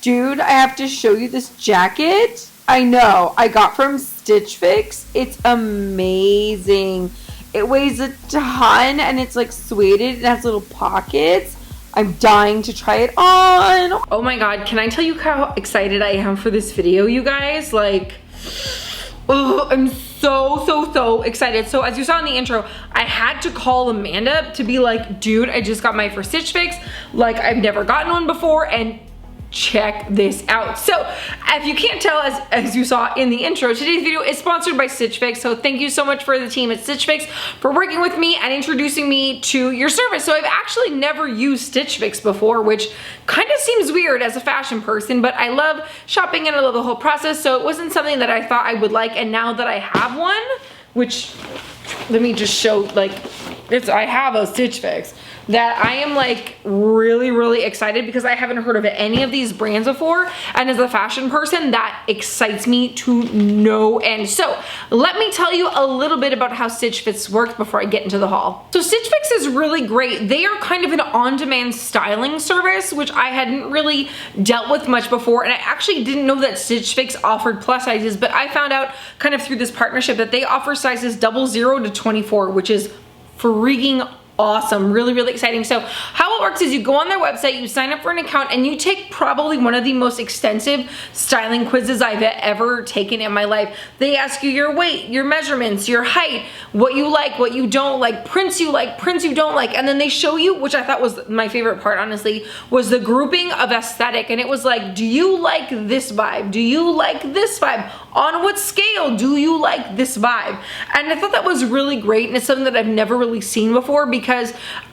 Dude, I have to show you this jacket. I know. I got from Stitch Fix. It's amazing. It weighs a ton and it's like suede. It has little pockets. I'm dying to try it on. Oh my god, can I tell you how excited I am for this video, you guys? Like, oh, I'm so excited. So as you saw in the intro, I had to call Amanda to be like, dude, I just got my first Stitch Fix. Like, I've never gotten one before, and check this out. So if you can't tell, as you saw in the intro, today's video is sponsored by Stitch Fix. So thank you so much for the team at Stitch Fix for working with me and introducing me to your service. So I've actually never used Stitch Fix before, which kind of seems weird as a fashion person, but I love shopping and I love the whole process. So it wasn't something that I thought I would like, and now that I have one, which let me just show, like, I have a Stitch Fix, that I am like really excited because I haven't heard of any of these brands before, and as a fashion person that excites me to no end. So let me tell you a little bit about how Stitch Fix works before I get into the haul. So Stitch Fix is really great. They are kind of an on-demand styling service, which I hadn't really dealt with much before, and I actually didn't know that Stitch Fix offered plus sizes, but I found out kind of through this partnership that they offer sizes 00 to 24, which is freaking awesome. Really exciting. So how it works is you go on their website, you sign up for an account, and you take probably one of the most extensive styling quizzes I've ever taken in my life. They ask you your weight, your measurements, your height, what you like, what you don't like, prints you like, prints you don't like, and then they show you, which I thought was my favorite part, honestly, was the grouping of aesthetic. And it was like, do you like this vibe? Do you like this vibe? On what scale do you like this vibe? And I thought that was really great, and it's something that I've never really seen before, because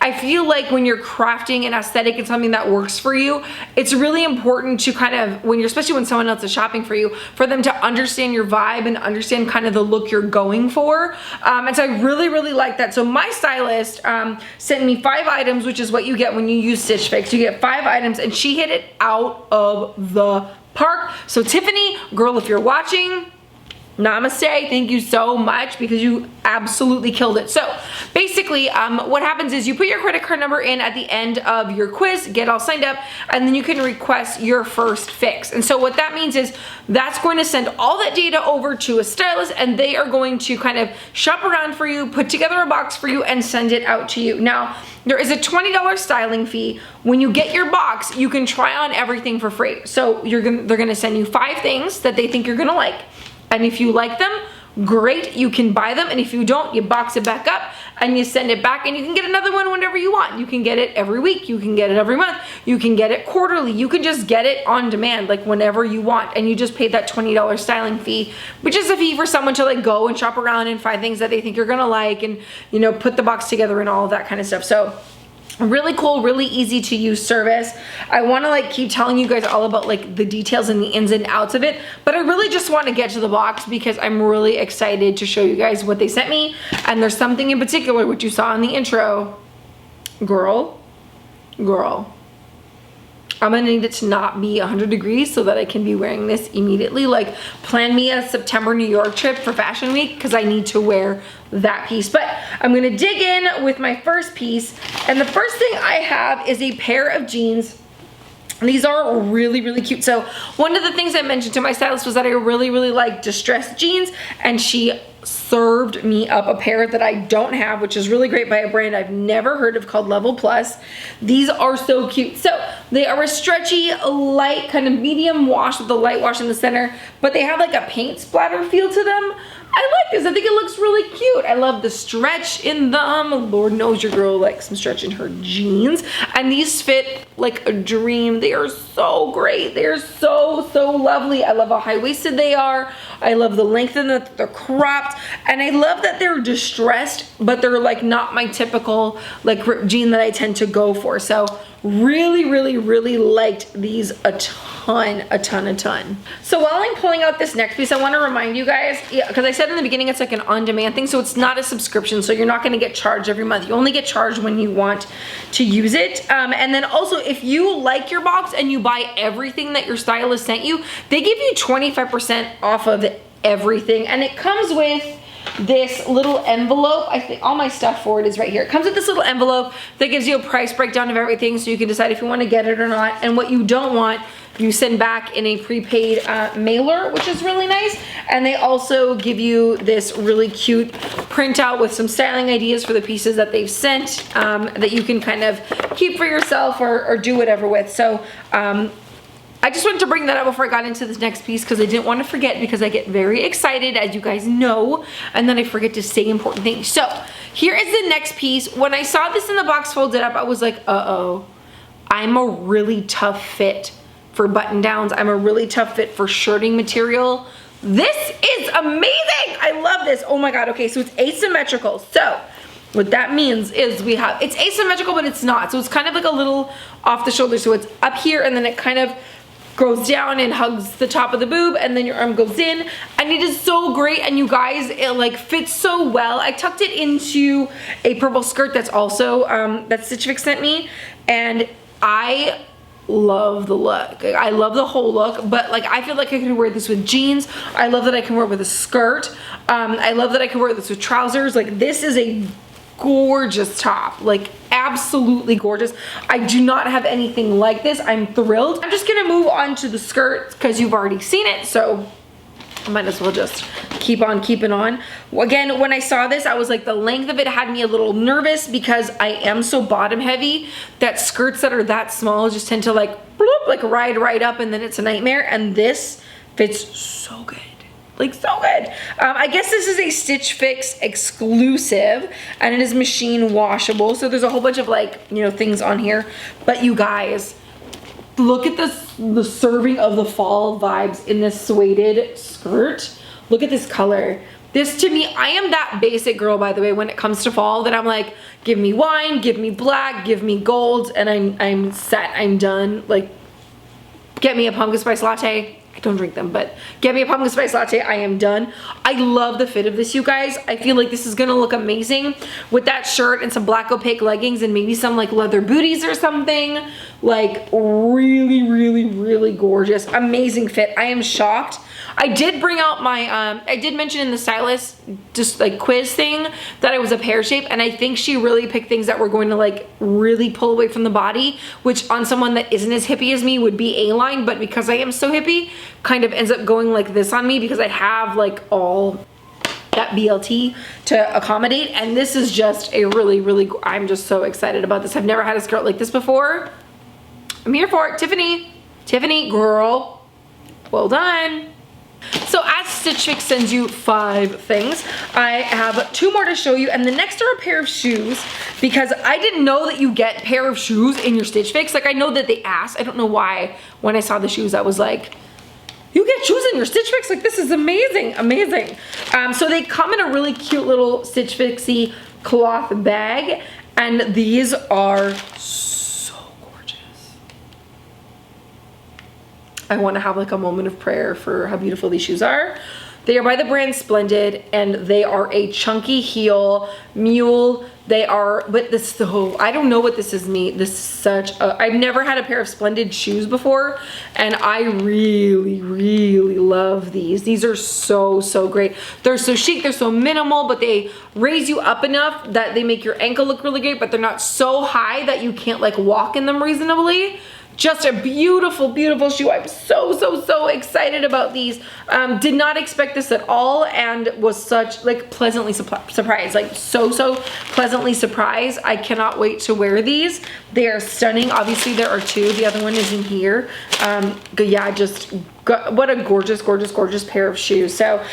I feel like when you're crafting an aesthetic and something that works for you, it's really important to kind of, especially when someone else is shopping for you, for them to understand your vibe and understand kind of the look you're going for. And so I really like that. So my stylist sent me 5 items, which is what you get when you use Stitch Fix. You get 5 items, and she hit it out of the park. So Tiffany, girl, if you're watching, namaste, thank you so much, because you absolutely killed it. So basically what happens is you put your credit card number in at the end of your quiz, get all signed up, and then you can request your first fix. And so what that means is that's going to send all that data over to a stylist, and they are going to kind of shop around for you, put together a box for you, and send it out to you. Now, there is a $20 styling fee. When you get your box, you can try on everything for free. So they're gonna send you 5 things that they think you're gonna like. And if you like them, great, you can buy them. And if you don't, you box it back up and you send it back, and you can get another one whenever you want. You can get it every week, you can get it every month, you can get it quarterly, you can just get it on demand, like whenever you want. And you just pay that $20 styling fee, which is a fee for someone to like go and shop around and find things that they think you're gonna like, and put the box together and all of that kind of stuff. So really cool, really easy to use service. I want to like keep telling you guys all about like the details and the ins and outs of it, but I really just want to get to the box because I'm really excited to show you guys what they sent me. And there's something in particular which you saw in the intro. Girl, I'm gonna need it to not be 100 degrees so that I can be wearing this immediately. Like, plan me a September New York trip for Fashion Week, because I need to wear that piece. But I'm gonna dig in with my first piece, and the first thing I have is a pair of jeans. These are really cute. So one of the things I mentioned to my stylist was that I really like distressed jeans, and she served me up a pair that I don't have, which is really great, by a brand I've never heard of called Level Plus. These are so cute. So they are a stretchy, light, kind of medium wash with a light wash in the center, but they have like a paint splatter feel to them. I like this. I think it looks really cute. I love the stretch in them. Lord knows your girl likes some stretch in her jeans. And these fit like a dream. They are so great. They are so lovely. I love how high-waisted they are. I love the length and that they're cropped. And I love that they're distressed, but they're like not my typical like ripped jean that I tend to go for. So really liked these a ton. So while I'm pulling out this next piece, I want to remind you guys, because I said in the beginning it's like an on-demand thing, so it's not a subscription, so you're not going to get charged every month. You only get charged when you want to use it. And then also, if you like your box and you buy everything that your stylist sent you, they give you 25% off of everything, and it comes with this little envelope. I think all my stuff for it is right here. It comes with this little envelope that gives you a price breakdown of everything, so you can decide if you want to get it or not. And what you don't want you send back in a prepaid mailer, which is really nice. And they also give you this really cute printout with some styling ideas for the pieces that they've sent that you can kind of keep for yourself or do whatever with. So I just wanted to bring that up before I got into this next piece because I didn't want to forget, because I get very excited, as you guys know, and then I forget to say important things. So here is the next piece. When I saw this in the box folded up, I was like, uh-oh, I'm a really tough fit for button downs. I'm a really tough fit for shirting material. This is amazing. I love this. Oh my God. Okay, so it's asymmetrical. So what that means is it's asymmetrical, but it's not. So it's kind of like a little off the shoulder. So it's up here and then it kind of goes down and hugs the top of the boob, and then your arm goes in, and it is so great. And you guys, it like fits so well. I tucked it into a purple skirt that's also that Stitch Fix sent me, and I love the look. I love the whole look, but like I feel like I could wear this with jeans. I love that I can wear it with a skirt. I love that I can wear this with trousers. Like this is a gorgeous top, like absolutely gorgeous. I do not have anything like this. I'm thrilled. I'm just gonna move on to the skirt because you've already seen it, so I might as well just keep on keeping on. Again, when I saw this, I was like, the length of it had me a little nervous because I am so bottom heavy that skirts that are that small just tend to like bloop, like ride right up, and then it's a nightmare. And this fits so good. Like so good. I guess this is a Stitch Fix exclusive, and it is machine washable. So there's a whole bunch of like, you know, things on here. But you guys, look at the serving of the fall vibes in this suede skirt. Look at this color. This to me, I am that basic girl, by the way, when it comes to fall, that I'm like, give me wine, give me black, give me gold, and I'm set, I'm done. Like, get me a pumpkin spice latte. I don't drink them, but get me a pumpkin spice latte. I am done. I love the fit of this, you guys. I feel like this is gonna look amazing with that shirt and some black opaque leggings and maybe some like leather booties or something. Like really, really, really gorgeous. Amazing fit. I am shocked. I did bring out my, I did mention in the stylist just like quiz thing that it was a pear shape, and I think she really picked things that were going to like really pull away from the body, which on someone that isn't as hippie as me would be A-line, but because I am so hippie, kind of ends up going like this on me because I have like all that BLT to accommodate. And this is just a really, really, I'm just so excited about this. I've never had a skirt like this before. I'm here for it. Tiffany, girl, well done. So as Stitch Fix sends you 5 things, I have 2 more to show you, and the next are a pair of shoes, because I didn't know that you get pair of shoes in your Stitch Fix. Like I know that they asked. I don't know why when I saw the shoes I was like, you get shoes in your Stitch Fix? Like this is amazing, amazing. So they come in a really cute little Stitch Fixy cloth bag, and these are so gorgeous. I want to have like a moment of prayer for how beautiful these shoes are. They are by the brand Splendid, and they are a chunky heel mule. They are, but this, so I don't know what this is this is such a, I've never had a pair of Splendid shoes before, and I really, really love these. These are so, so great. They're so chic, they're so minimal, but they raise you up enough that they make your ankle look really great, but they're not so high that you can't like walk in them reasonably. Just a beautiful, beautiful shoe. I'm so, so, so excited about these. Did not expect this at all, and was such like pleasantly surprised. Like so, so pleasantly surprised. I cannot wait to wear these. They are stunning. Obviously there are 2. The other one is in here. Yeah, just what a gorgeous, gorgeous, gorgeous pair of shoes. So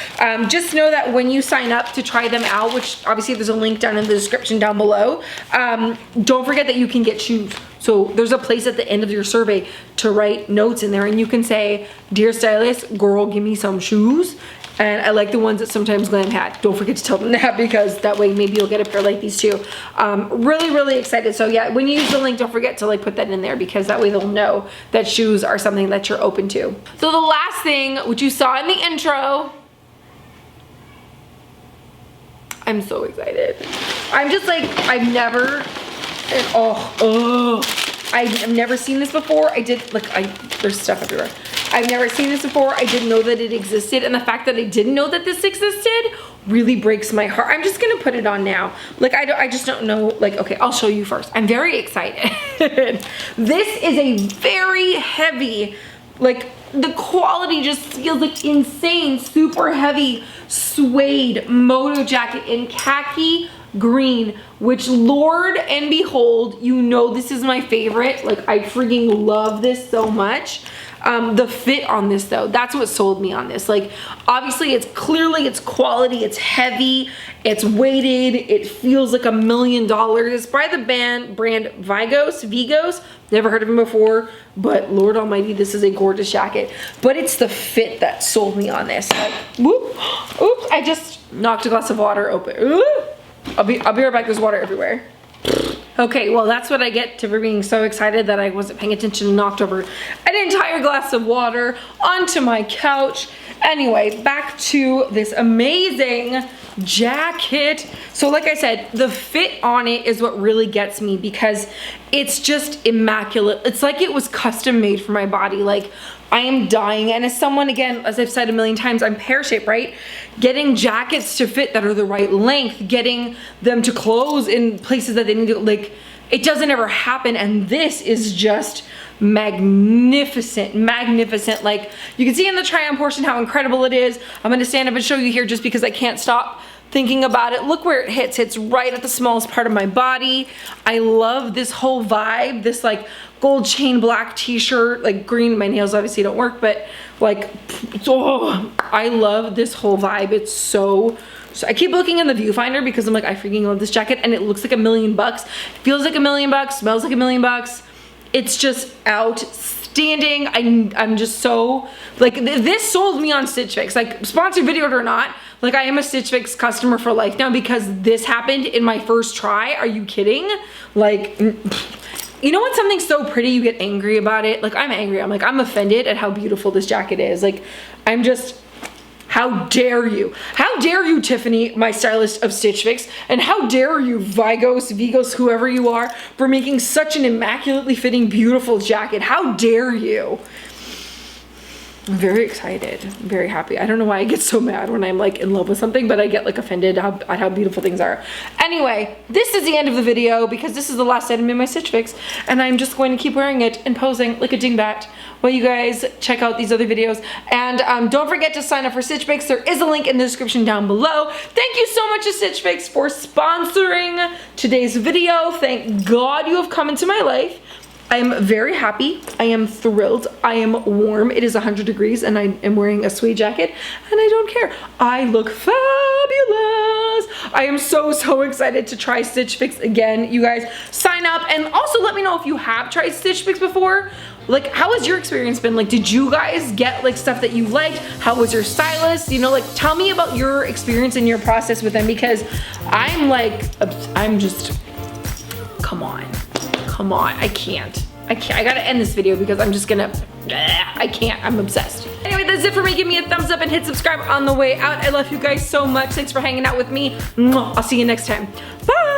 just know that when you sign up to try them out, which obviously there's a link down in the description down below, don't forget that you can get shoes. So there's a place at the end of your survey to write notes in there, and you can say, dear stylist, girl, give me some shoes. And I like the ones that sometimes Glam had. Don't forget to tell them that, because that way maybe you'll get a pair like these too. Really, really excited. So yeah, when you use the link, don't forget to like put that in there, because that way they'll know that shoes are something that you're open to. So the last thing, which you saw in the intro, I'm so excited. I'm just like, I've never, I've never seen this before. There's stuff everywhere. I've never seen this before. I didn't know that it existed, and the fact that I didn't know that this existed really breaks my heart. I'm just gonna put it on now. Like I just don't know. Like, okay, I'll show you first. I'm very excited. This is a very heavy Like, the quality just feels like insane. Super heavy suede moto jacket in khaki green, which Lord and behold, you know this is my favorite. Like, I freaking love this so much. The fit on this though, that's what sold me on this. Like, obviously it's quality, it's heavy, it's weighted, it feels like $1 million. It's by the brand Vigos. Never heard of him before, but Lord Almighty, this is a gorgeous jacket. But it's the fit that sold me on this. Like, whoop, oops, I just knocked a glass of water open. Ooh. I'll be right back, there's water everywhere. Okay, well that's what I get for being so excited that I wasn't paying attention and knocked over an entire glass of water onto my couch. Anyway, back to this amazing jacket. So like I said, the fit on it is what really gets me because it's just immaculate. It's like it was custom made for my body. Like, I am dying, and as someone, again, as I've said a million times, I'm pear-shaped, right? Getting jackets to fit that are the right length, getting them to close in places that they need to, like, it doesn't ever happen, and this is just magnificent. Like, you can see in the try-on portion how incredible it is. I'm gonna stand up and show you here just because I can't stop thinking about it. Look where it hits. It's right at the smallest part of my body. I love this whole vibe, this like gold chain black t-shirt, like green. My nails obviously don't work, but like, oh, I love this whole vibe. It's so I keep looking in the viewfinder because I'm like, I freaking love this jacket, and it looks like $1 million. Feels like $1 million, smells like $1 million. It's just outstanding. I'm just so, like, this sold me on Stitch Fix. Like, sponsored videoed or not, like, I am a Stitch Fix customer for life now because this happened in my first try. Are you kidding? Like, you know when something's so pretty you get angry about it? Like, I'm angry. I'm like, I'm offended at how beautiful this jacket is. Like, I'm just, how dare you? How dare you, Tiffany, my stylist of Stitch Fix, and how dare you, Vigos, whoever you are, for making such an immaculately fitting, beautiful jacket. How dare you? I'm very excited, I'm very happy. I don't know why I get so mad when I'm like in love with something, but I get like offended at how beautiful things are. Anyway, this is the end of the video because this is the last item in my Stitch Fix, and I'm just going to keep wearing it and posing like a dingbat while you guys check out these other videos. And don't forget to sign up for Stitch Fix. There is a link in the description down below. Thank you so much to Stitch Fix for sponsoring today's video. Thank God you have come into my life. I am very happy. I am thrilled. I am warm. It is 100 degrees and I am wearing a suede jacket and I don't care. I look fabulous. I am so excited to try Stitch Fix again. You guys sign up and also let me know if you have tried Stitch Fix before. Like, how has your experience been? Like, did you guys get like stuff that you liked? How was your stylist? You know, like, tell me about your experience and your process with them because I'm just, come on, I can't. I gotta end this video because I'm just gonna, I can't, I'm obsessed. Anyway, that's it for me. Give me a thumbs up and hit subscribe on the way out. I love you guys so much. Thanks for hanging out with me. I'll see you next time. Bye.